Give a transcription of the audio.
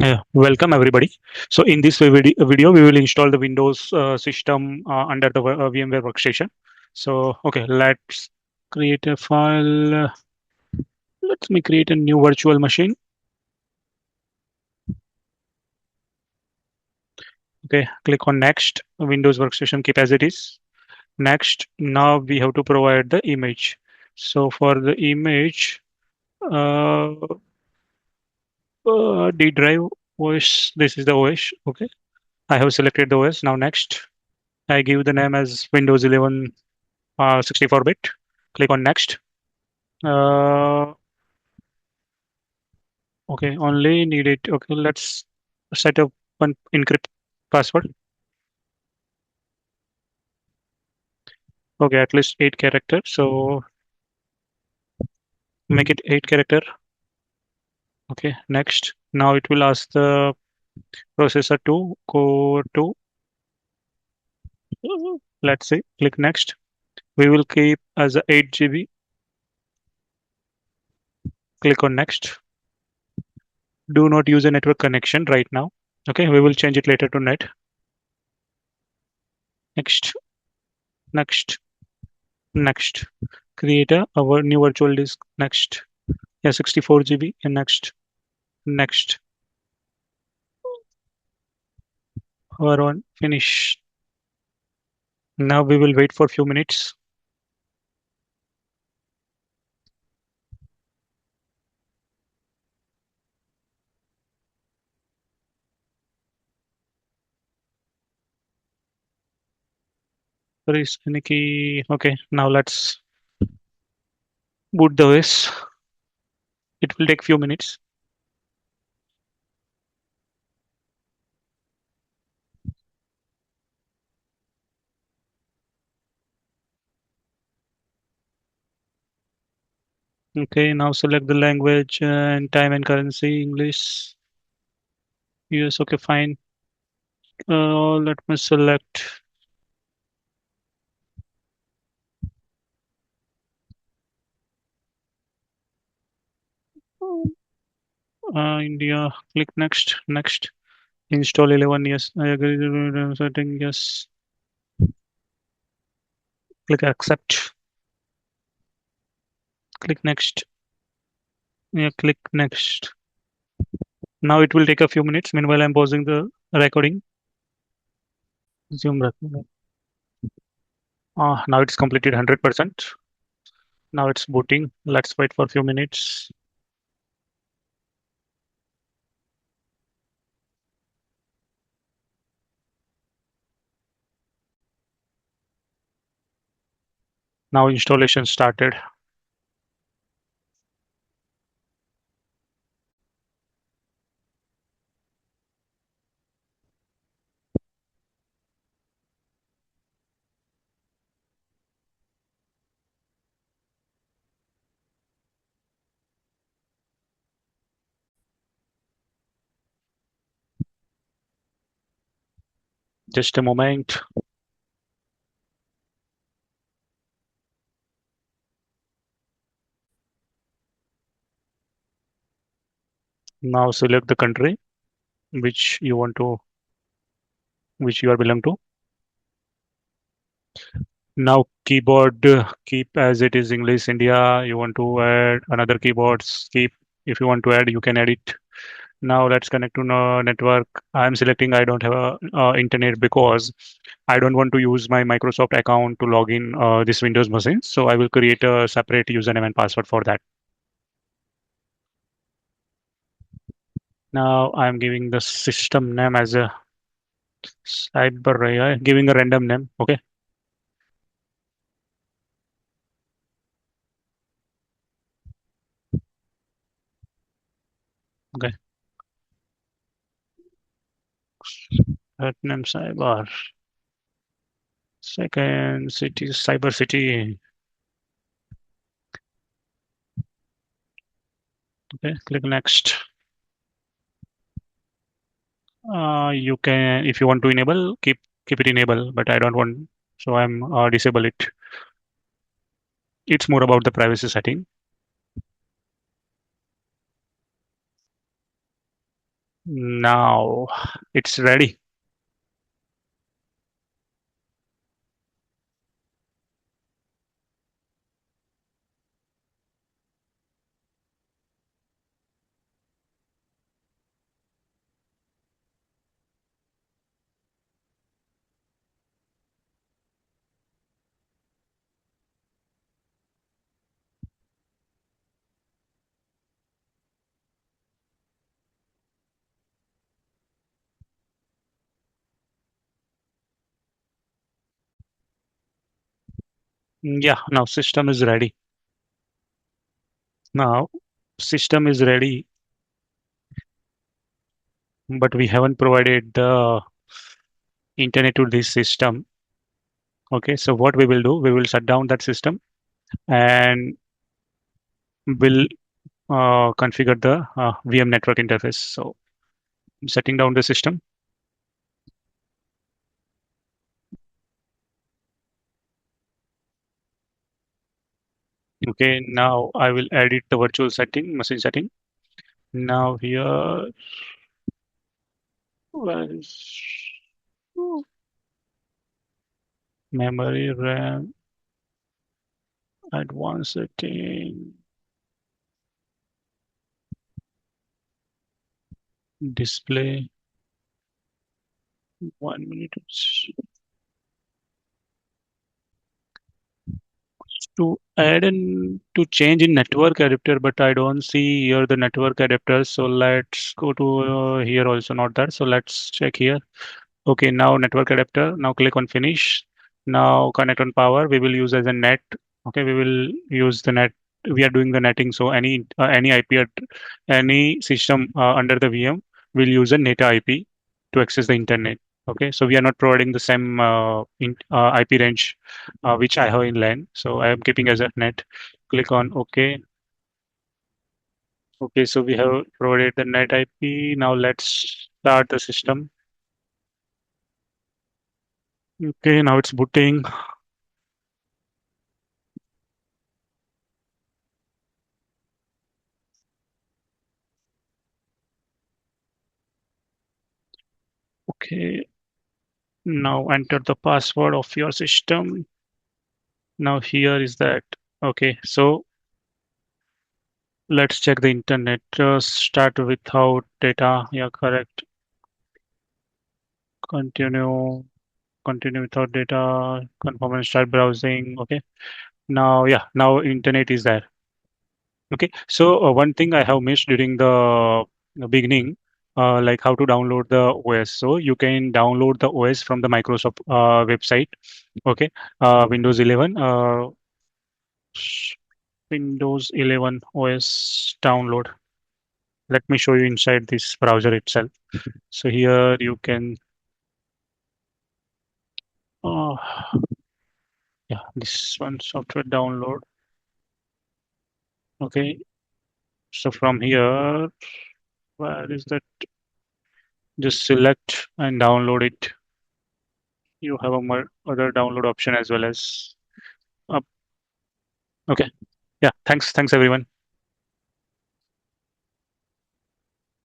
Welcome everybody. So in this video, we will install the Windows system under the VMware Workstation. So okay, let's create a file. Let me create a new virtual machine. Okay, click on next. Windows Workstation keep as it is. Next, now we have to provide the image. So for the image, uh, D drive OS. This is the OS. Okay, I have selected the OS. Now next, I give the name as Windows 11 64-bit. Click on next. Uh, okay, only need it. Okay, let's set up one encrypt password. Okay, at least 8 characters. So make it 8 character. Okay, next. Now it will ask the processor to go to, let's say, click next. We will keep as a 8 GB. Click on next. Do not use a network connection right now. Okay, we will change it later to net. Next, next, next. Create our new virtual disk. Next. Yeah, 64 GB and next. Next. Our one finish. Now we will wait for a few minutes. There is any key. Okay, now let's boot the OS. It will take few minutes. Okay, now select the language and time and currency, English. Yes, okay, fine. Let me select India. Click next, next. Install 11. Yes, I agree. Setting. Yes. Click accept. Click next. Yeah, click next. Now it will take a few minutes. Meanwhile, I'm pausing the recording. Zoom recording. Now it's completed 100%. Now it's booting. Let's wait for a few minutes. Now installation started. Just a moment. Now select the country which you want to, which you are belong to. Now keyboard keep as it is English India. You want to add another keyboards, keep. If you want to add, you can add it. Now let's connect to network. I'm selecting I don't have a internet because I don't want to use my Microsoft account to log in this Windows machine. So I will create a separate username and password for that. Now I'm giving the system name as a cyber AI, giving a random name. Okay. Okay. That name cyber. Second city, cyber city. Okay. Click next. You can, if you want to enable, keep it enable, but I don't want, so I'm disable it. It's more about the privacy setting. Now it's ready. Yeah, now system is ready. Now system is ready, but we haven't provided the internet to this system. Okay, so what we will do, we will shut down that system and will configure the VM network interface. So I'm setting down the system. Okay, now I will edit the virtual setting, machine setting. Now here, where is memory, RAM, advanced setting, display, 1 minute. To add and to change in network adapter, but I don't see here the network adapter. So let's go to here also not that. So let's check here. Okay, now network adapter. Now click on finish. Now connect on power. We will use as a net. Okay, we will use the net. We are doing the netting. So any IP any system under the VM will use a net IP to access the internet. Okay, so we are not providing the same IP range which I have in LAN. So I am keeping as a net. Click on OK. Okay, so we have provided the net IP. Now let's start the system. Okay, now it's booting. Okay, now enter the password of your system. Now here is that. Okay, so let's check the internet. Start without data. Yeah, correct. Continue. Continue without data. Confirm and start browsing. Okay. Now, yeah, now internet is there. Okay. So one thing I have missed during the beginning, like how to download the OS. So you can download the OS from the Microsoft website. Okay. Windows 11. Windows 11 OS download. Let me show you inside this browser itself. So here you can, uh, yeah, this one software download. Okay, so from here, where is that? Just select and download it. You have a more other download option as well as. Uh, okay, yeah. Thanks everyone.